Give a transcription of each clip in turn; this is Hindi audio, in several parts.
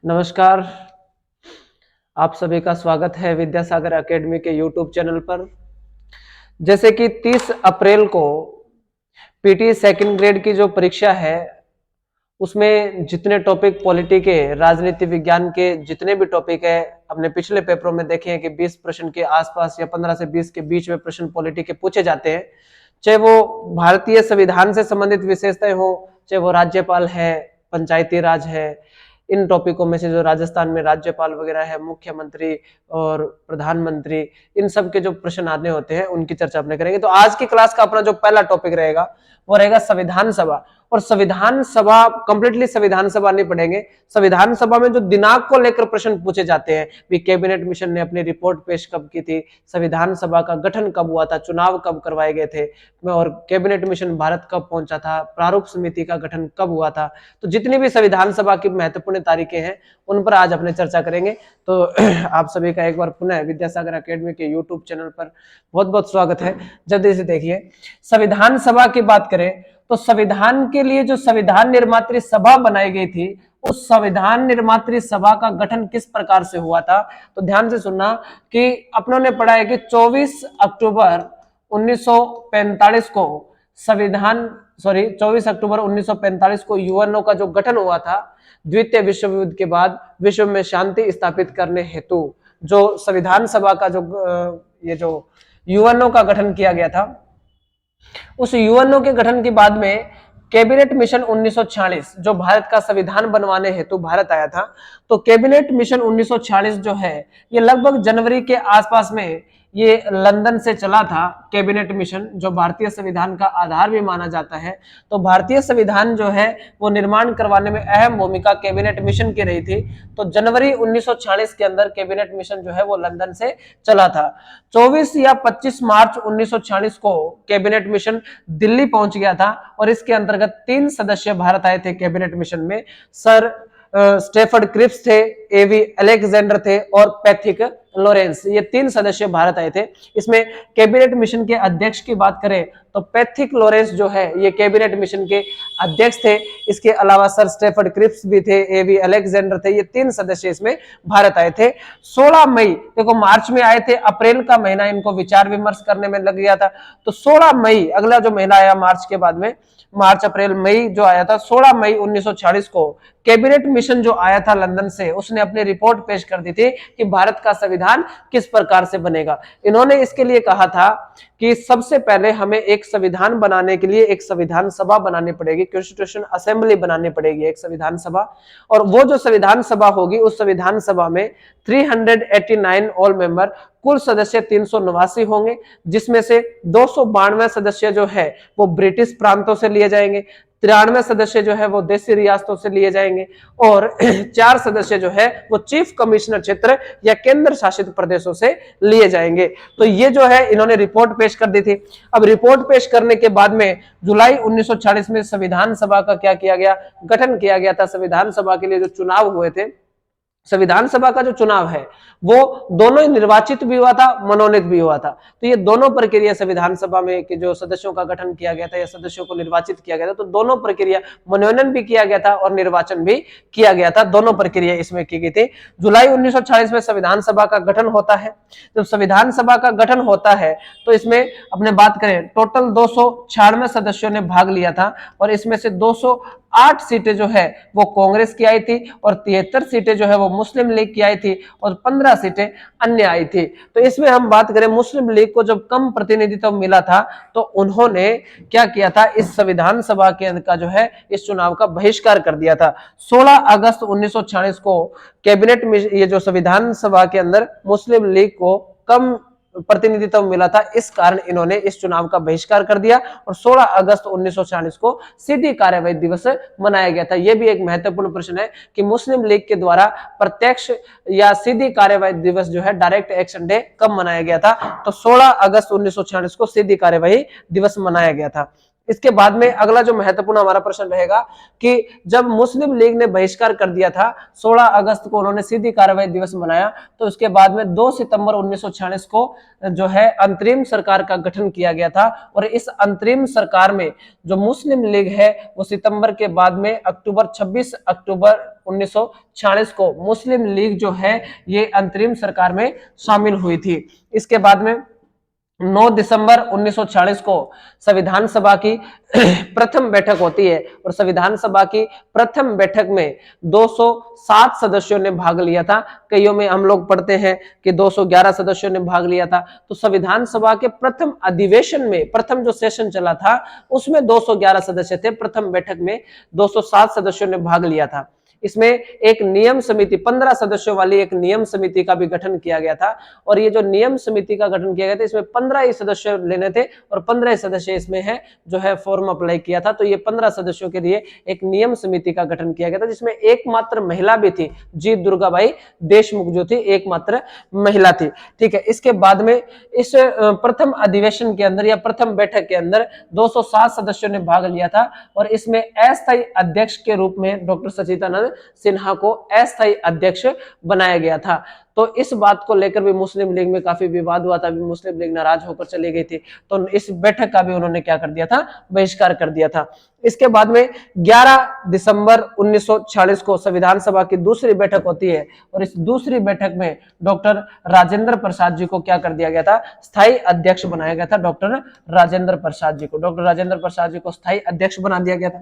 नमस्कार। आप सभी का स्वागत है विद्यासागर एकेडमी के यूट्यूब चैनल पर। जैसे कि 30 अप्रैल को पीटी सेकंड ग्रेड की जो परीक्षा है उसमें जितने टॉपिक पॉलिटी के, राजनीति विज्ञान के जितने भी टॉपिक है, अपने पिछले पेपरों में देखे हैं कि 20 प्रश्न के आसपास या 15 से 20 के बीच में प्रश्न पॉलिटी के पूछे जाते हैं। चाहे वो भारतीय संविधान से संबंधित विशेषताएं हो, चाहे वो राज्यपाल है, पंचायती राज है, इन टॉपिकों में से जो राजस्थान में राज्यपाल वगैरह है, मुख्यमंत्री और प्रधानमंत्री, इन सब के जो प्रश्न आने होते हैं उनकी चर्चा अपने करेंगे। तो आज की क्लास का अपना जो पहला टॉपिक रहेगा वो रहेगा संविधान सभा। और संविधान सभा कंप्लीटली संविधान सभा नहीं पढ़ेंगे। संविधान सभा में जो दिनांक को लेकर प्रश्न पूछे जाते हैं, भी कैबिनेट मिशन ने अपनी रिपोर्ट पेश कब की थी, संविधान सभा का गठन कब हुआ था, चुनाव कब करवाए गए थे, और कैबिनेट मिशन भारत कब पहुंचा था, प्रारूप समिति का गठन कब हुआ था, तो जितनी भी संविधान सभा की महत्वपूर्ण तारीखें हैं उन पर आज अपने चर्चा करेंगे। तो आप सभी का एक बार पुनः विद्यासागर अकेडमी के यूट्यूब चैनल पर बहुत बहुत स्वागत है। जल्दी से देखिए, संविधान सभा की बात करें तो संविधान के लिए जो संविधान निर्मात्री सभा बनाई गई थी, उस संविधान निर्मात्री सभा का गठन किस प्रकार से हुआ था, तो ध्यान से सुनना कि अपनों ने पढ़ा है कि 24 अक्टूबर 1945 को 24 अक्टूबर 1945 को यूएनओ का जो गठन हुआ था, द्वितीय विश्व युद्ध के बाद विश्व में शांति स्थापित करने हेतु जो संविधान सभा का जो यूएनओ का गठन किया गया था, उस यूएनओ के गठन के बाद में कैबिनेट मिशन 1946 जो भारत का संविधान बनवाने हेतु भारत आया था, तो कैबिनेट मिशन 1946 जो है ये लगभग जनवरी के आसपास में ये लंदन से चला था। कैबिनेट मिशन जो भारतीय संविधान का आधार भी माना जाता है, तो भारतीय संविधान जो है वो निर्माण करवाने में अहम भूमिका कैबिनेट मिशन की रही थी। तो जनवरी 1946 के अंदर कैबिनेट मिशन जो है वो लंदन से चला था। 24 या 25 मार्च 1946 को कैबिनेट मिशन दिल्ली पहुंच गया था और इसके अंतर्गत 3 सदस्य भारत आए थे कैबिनेट मिशन में। सर स्टेफर्ड क्रिप्स थे, एवी अलेक्जेंडर थे और पैथिक लॉरेंस, ये 3 सदस्य भारत आए थे। इसमें कैबिनेट मिशन के अध्यक्ष की बात करें तो पैथिक लॉरेंस जो है ये कैबिनेट मिशन के अध्यक्ष थे। इसके अलावा सर स्टेफर्ड क्रिप्स भी थे, एवी अलेक्जेंडर थे, ये 3 सदस्य इसमें भारत आए थे। 16 मई, देखो मार्च में आए थे, अप्रैल का महीना इनको विचार विमर्श करने में लग गया था, तो 16 मई अगला जो महीना आया मार्च के बाद में, मार्च अप्रैल मई जो आया था, 16 मई 1946 को कैबिनेट मिशन जो आया था लंदन से, उसने अपनी रिपोर्ट पेश कर दी थी कि भारत का संविधान किस प्रकार से बनेगा। इन्होंने इसके लिए कहा था कि सबसे पहले हमें एक संविधान बनाने के लिए एक संविधान सभा बनानी पड़ेगी, कॉन्स्टिट्यूशन असेंबली बनानी पड़ेगी, एक संविधान सभा। और वो जो संविधान सभा होगी उस संविधान सभा में 389 ऑल मेंबर, कुल सदस्य 389 होंगे, जिसमें से 292 सदस्य जो है वो ब्रिटिश प्रांतों से लिए जाएंगे, 93 सदस्य जो है वो देशी रियासतों से लिए जाएंगे और 4 सदस्य जो है वो चीफ कमिश्नर क्षेत्र या केंद्र शासित प्रदेशों से लिए जाएंगे। तो ये जो है इन्होंने रिपोर्ट पेश कर दी थी। अब रिपोर्ट पेश करने के बाद में जुलाई 1946 में संविधान सभा का क्या किया गया, गठन किया गया था। संविधान सभा के लिए जो चुनाव हुए थे, संविधान सभा का जो चुनाव है वो दोनों ही निर्वाचित भी हुआ था, मनोनीत भी हुआ था। तो ये दोनों प्रक्रिया संविधान सभा में कि जो सदस्यों का गठन किया गया था या सदस्यों को निर्वाचित किया गया था, तो दोनों प्रक्रिया, मनोनयन भी किया गया था और निर्वाचन भी किया गया था, दोनों प्रक्रिया इसमें की गई थी। जुलाई 1946 में संविधान सभा का गठन होता है। जब संविधान सभा का गठन होता है तो इसमें अपने बात करें, टोटल 296 सदस्यों ने भाग लिया था और इसमें से 208 सीटें जो है वो कांग्रेस की आई थी और 73 सीटें जो है वो मुस्लिम लीग की आई थी और 15 सीटें अन्य आई थी। तो इसमें हम बात करें, मुस्लिम लीग को जब कम प्रतिनिधित्व मिला था तो उन्होंने क्या किया था, इस संविधान सभा के का जो है इस चुनाव का बहिष्कार कर दिया था। 16 अगस्त 1946 को कैबिनेट में ये जो संविधान सभा के अंदर मुस्लिम लीग को कम प्रतिनिधित्व मिला था, इस कारण इन्होंने इस चुनाव का बहिष्कार कर दिया और 16 अगस्त 1946 को सीधी कार्यवाही दिवस मनाया गया था। यह भी एक महत्वपूर्ण प्रश्न है कि मुस्लिम लीग के द्वारा प्रत्यक्ष या सीधी कार्यवाही दिवस जो है, डायरेक्ट एक्शन डे, कब मनाया गया था, तो 16 अगस्त 1946 को सीधी कार्यवाही दिवस मनाया गया था। इसके बाद में अगला जो महत्वपूर्ण हमारा प्रश्न रहेगा कि जब मुस्लिम लीग ने बहिष्कार कर दिया था, 16 अगस्त को उन्होंने सीधी कार्रवाई दिवस मनाया, तो उसके बाद में 2 सितंबर 1946 को जो है अंतरिम सरकार का गठन किया गया था। और इस अंतरिम सरकार में जो मुस्लिम लीग है वो सितंबर के बाद में 26 अक्टूबर 1946 को मुस्लिम लीग जो है ये अंतरिम सरकार में शामिल हुई थी। इसके बाद में 9 दिसंबर 1946 को संविधान सभा की प्रथम बैठक होती है और संविधान सभा की प्रथम बैठक में 207 सदस्यों ने भाग लिया था। कईयों में हम लोग पढ़ते हैं कि 211 सदस्यों ने भाग लिया था। तो संविधान सभा के प्रथम अधिवेशन में, प्रथम जो सेशन चला था उसमें 211 सदस्य थे, प्रथम बैठक में 207 सदस्यों ने भाग लिया था। इसमें एक नियम समिति, 15 सदस्यों वाली एक नियम समिति का भी गठन किया गया था। और ये जो नियम समिति का गठन किया गया था इसमें 15 ही सदस्य लेने थे और 15 ही सदस्य इसमें है जो है फॉर्म अप्लाई किया था। तो ये 15 सदस्यों के लिए एक नियम समिति का गठन किया गया था, जिसमें एकमात्र महिला भी थी, जी दुर्गाबाई देशमुख जो थी एकमात्र महिला थी। ठीक है, इसके बाद में इस प्रथम अधिवेशन के अंदर या प्रथम बैठक के अंदर 207 सदस्यों ने भाग लिया था और इसमें अस्थायी अध्यक्ष के रूप में डॉक्टर सचिदानंद सिन्हा को अस्थायी अध्यक्ष बनाया गया था। तो इस बात को लेकर भी मुस्लिम लीग में काफी विवाद हुआ था, मुस्लिम लीग नाराज होकर चली गई थी। तो इस बैठक का भी उन्होंने क्या कर दिया था, बहिष्कार कर दिया था। इसके बाद में 11 दिसंबर 1946 को संविधान सभा की दूसरी बैठक होती है और इस दूसरी बैठक में डॉक्टर राजेंद्र प्रसाद जी को क्या कर दिया गया था, स्थायी अध्यक्ष बनाया गया था। डॉक्टर राजेंद्र प्रसाद जी को स्थायी अध्यक्ष बना दिया गया था।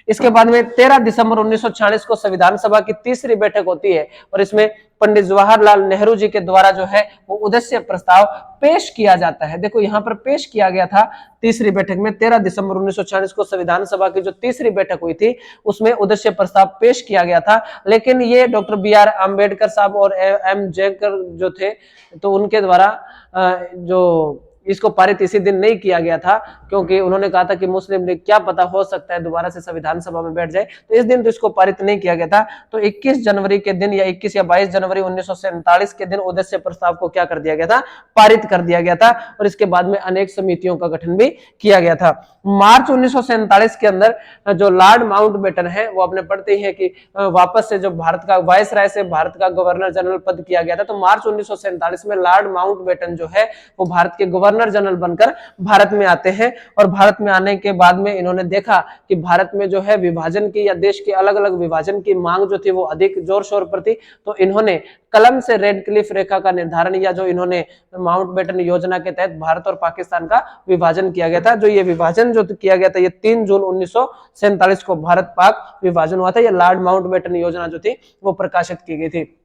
इसके बाद में 13 दिसंबर 1946 को संविधान सभा की तीसरी बैठक होती है और इसमें पंडित जवाहरलाल नेहरू जी के द्वारा जो है वो उद्देश्य प्रस्ताव पेश किया जाता है। देखो यहाँ पर पेश किया गया था तीसरी बैठक में 13 दिसंबर 1946 को संविधान सभा की जो तीसरी बैठक हुई थी उसमें उद्देश्य प्रस्ताव पेश किया गया था। लेकिन ये डॉक्टर BR अम्बेडकर साहब और M जयकर जो थे तो उनके द्वारा जो इसको पारित इसी दिन नहीं किया गया था, क्योंकि उन्होंने कहा था कि मुस्लिम लीग क्या पता हो सकता है दोबारा से संविधान सभा में बैठ जाए, तो इस दिन तो इसको पारित नहीं किया गया था। तो 21 जनवरी के दिन या 21 या 22 जनवरी 1947 के दिन उद्देश्य प्रस्ताव को क्या कर दिया गया था, पारित कर दिया गया था और इसके बाद में अनेक समितियों का गठन भी किया गया था। मार्च 1947 के अंदर जो लॉर्ड माउंटबेटन है वो आपने पढ़ते ही है कि वापस से जो भारत का वायसराय से भारत का गवर्नर जनरल पद किया गया था। तो मार्च 1947 में लॉर्ड माउंटबेटन जो है वो भारत के गवर्नर जनरल बनकर भारत में आते हैं और भारत में आने के बाद में इन्होंने देखा कि भारत में जो है विभाजन की या देश के अलग अलग विभाजन की मांग जो थी वो अधिक जोर शोर पर थी। तो इन्होंने कलम से रेड क्लिफ रेखा का निर्धारण या जो इन्होंने माउंटबेटन योजना के तहत भारत और पाकिस्तान का विभाजन किया गया था। जो ये विभाजन जो किया गया था ये 3 जून 1947 को भारत पाक विभाजन हुआ था। ये लॉर्ड माउंटबेटन योजना जो थी वो प्रकाशित की गई थी।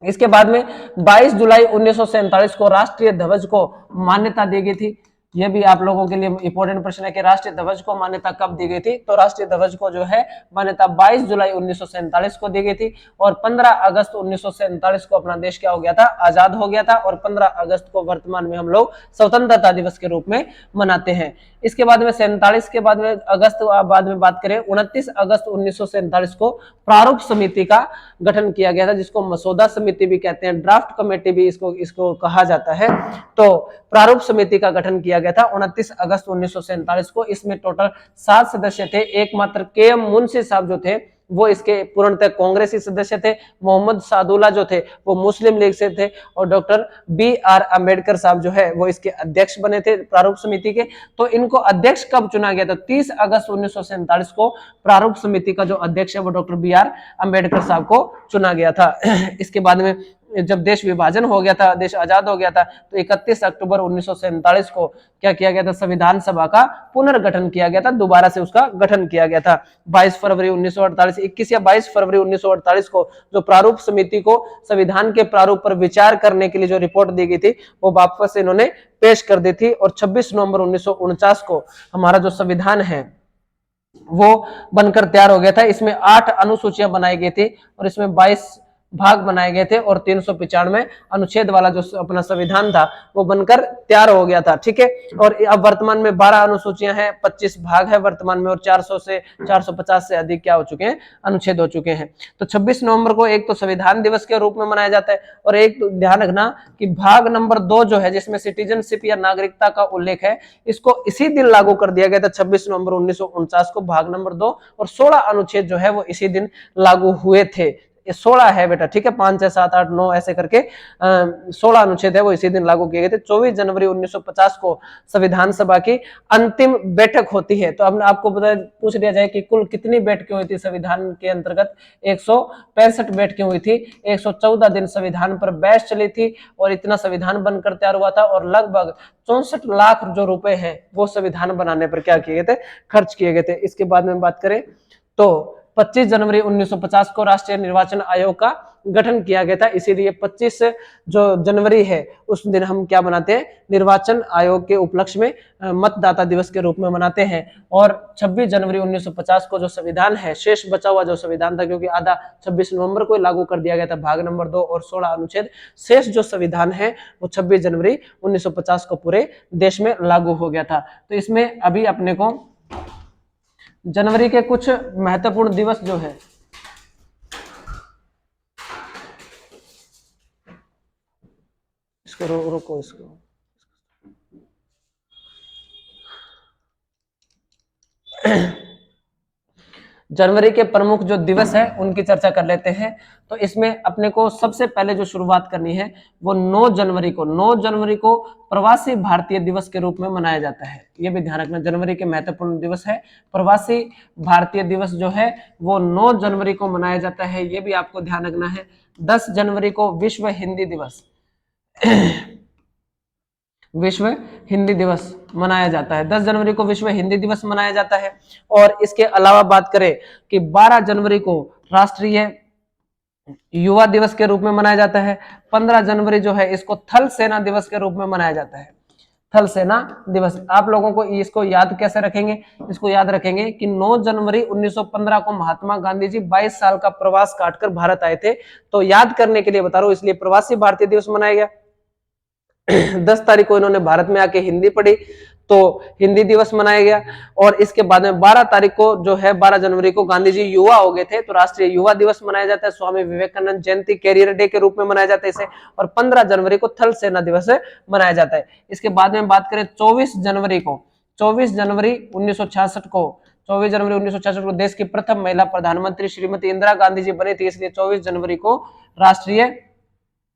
इसके बाद में 22 जुलाई 1947 को राष्ट्रीय ध्वज को मान्यता दी गई थी। यह भी आप लोगों के लिए इंपॉर्टेंट प्रश्न है कि राष्ट्रीय ध्वज को मान्यता कब दी गई थी। तो राष्ट्रीय ध्वज को जो है मान्यता 22 जुलाई 1947 को दी गई थी और 15 अगस्त 1947 को अपना देश क्या हो गया था, आजाद हो गया था और 15 अगस्त को वर्तमान में हम लोग स्वतंत्रता दिवस के रूप में मनाते हैं। इसके बाद में 47 के बाद में अगस्त बाद में बात करें 29 अगस्त 1947 को प्रारूप समिति का गठन किया गया था, जिसको मसौदा समिति भी कहते हैं, ड्राफ्ट कमेटी भी इसको कहा जाता है। तो प्रारूप समिति का गठन किया गया था 29 अगस्त 1947 को। इसमें टोटल 7 सदस्य थे। एकमात्र KM मुंशी साहब जो थे वो इसके पूर्णतः कांग्रेसी सदस्य थे। मोहम्मद सादुल्ला जो थे वो मुस्लिम लीग से थे और डॉक्टर BR अम्बेडकर साहब जो है वो इसके अध्यक्ष बने थे प्रारूप समिति के। तो इनको अध्यक्ष कब चुना गया था, 30 अगस्त 1947 को प्रारूप समिति का जो अध्यक्ष है वो डॉक्टर BR अम्बेडकर साहब को चुना गया था। इसके बाद में जब देश विभाजन हो गया था, देश आजाद हो गया था, तो 31 अक्टूबर 1947 को क्या किया गया था, संविधान सभा का पुनर्गठन किया गया था, दोबारा से उसका गठन किया गया था। 21 या 22 फरवरी 1948 को जो प्रारूप समिति को संविधान के प्रारूप पर विचार करने के लिए जो रिपोर्ट दी गई थी वो वापस इन्होंने पेश कर दी थी और 26 नवंबर 1949 को हमारा जो संविधान है वो बनकर तैयार हो गया था। इसमें 8 अनुसूचियां बनाई गई थी और इसमें 22 भाग बनाए गए थे और 395 अनुच्छेद वाला जो अपना संविधान था वो बनकर तैयार हो गया था। ठीक है, और अब वर्तमान में 12 अनुसूचियां हैं, 25 भाग है वर्तमान में, और 450 से अधिक क्या हो चुके हैं, अनुच्छेद हो चुके हैं। तो 26 नवंबर को एक तो संविधान दिवस के रूप में मनाया जाता है, और एक तो ध्यान रखना कि भाग नंबर 2 जो है जिसमें सिटीजनशिप या नागरिकता का उल्लेख है, इसको इसी दिन लागू कर दिया गया था 26 नवंबर 1949 को, भाग नंबर 2, और 16 अनुच्छेद जो है वो इसी दिन लागू हुए थे। 16 है बेटा, ठीक है, 5 6 7 8 9 ऐसे करके 16 अनुच्छेद है वो इसी दिन लागू किए गए थे। 24 जनवरी 1950 को संविधान सभा की अंतिम बैठक होती है। तो अब आपको पूछ लिया जाए कि कुल कितनी बैठकें हुई थी संविधान के अंतर्गत, 165 बैठकें हुई थी, 114 दिन संविधान पर बहस चली थी, और इतना संविधान बनकर तैयार हुआ था, और लगभग 64 लाख जो रुपए हैं वो संविधान बनाने पर क्या किए गए थे, खर्च किए गए थे। इसके बाद में बात करें तो 25 जनवरी 1950 को राष्ट्रीय निर्वाचन आयोग का गठन किया गया था, इसीलिए 25 जो जनवरी है उस दिन हम क्या मनाते हैं, निर्वाचन आयोग के उपलक्ष्य में मतदाता दिवस के रूप में मनाते हैं। और 26 जनवरी 1950 को जो संविधान है, शेष बचा हुआ जो संविधान था, क्योंकि आधा 26 नवंबर को लागू कर दिया गया था भाग नंबर 2 और 16 अनुच्छेद, शेष जो संविधान है वो 26 जनवरी 1950 को पूरे देश में लागू हो गया था। तो इसमें अभी अपने को जनवरी के कुछ महत्वपूर्ण दिवस जो है, इसको रोको इसको, जनवरी के प्रमुख जो दिवस है उनकी चर्चा कर लेते हैं। तो इसमें अपने को सबसे पहले जो शुरुआत करनी है वो 9 जनवरी को प्रवासी भारतीय दिवस के रूप में मनाया जाता है। ये भी ध्यान रखना, जनवरी के महत्वपूर्ण दिवस है प्रवासी भारतीय दिवस जो है वो 9 जनवरी को मनाया जाता है, ये भी आपको ध्यान रखना है। 10 जनवरी को विश्व हिंदी दिवस विश्व हिंदी दिवस मनाया जाता है, 10 जनवरी को विश्व हिंदी दिवस मनाया जाता है। और इसके अलावा बात करें कि 12 जनवरी को राष्ट्रीय युवा दिवस के रूप में मनाया जाता है। 15 जनवरी जो है इसको थल सेना दिवस के रूप में मनाया जाता है, थल सेना दिवस। आप लोगों को इसको याद कैसे रखेंगे, इसको याद रखेंगे कि 9 जनवरी 1915 को महात्मा गांधी जी 22 साल का प्रवास काटकर भारत आए थे, तो याद करने के लिए बता रहा हूं, इसलिए प्रवासी भारतीय दिवस मनाया गया। 10 तारीख को इन्होंने भारत में आके हिंदी पढ़ी तो हिंदी दिवस मनाया गया। और इसके बाद में 12 तारीख को जो है 12 जनवरी को गांधी जी युवा हो गए थे, तो राष्ट्रीय युवा दिवस मनाया जाता है, स्वामी विवेकानंद जयंती कैरियर डे के रूप में मनाया जाता है इसे। और 15 जनवरी को थल सेना दिवस मनाया जाता है। इसके बाद में बात करें 24 जनवरी 1966 को 24 जनवरी 1966 को देश की प्रथम महिला प्रधानमंत्री श्रीमती इंदिरा गांधी जी बनी थी, इसलिए 24 जनवरी को राष्ट्रीय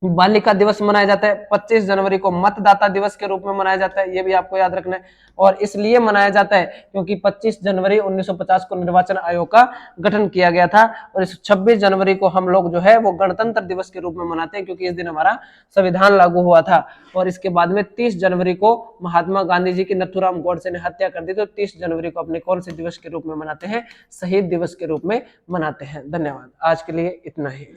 बालिका दिवस मनाया जाता है। 25 जनवरी को मतदाता दिवस के रूप में मनाया जाता है, ये भी आपको याद रखना है। और इसलिए मनाया जाता है क्योंकि 25 जनवरी 1950 को निर्वाचन आयोग का गठन किया गया था। और इस 26 जनवरी को हम लोग जो है वो गणतंत्र दिवस के रूप में मनाते हैं, क्योंकि इस दिन हमारा संविधान लागू हुआ था। और इसके बाद में 30 जनवरी को महात्मा गांधी जी की नथुराम गोडसे ने हत्या कर दी, तो 30 जनवरी को अपने कौन से दिवस के रूप में मनाते हैं, शहीद दिवस के रूप में मनाते हैं। धन्यवाद, आज के लिए इतना ही।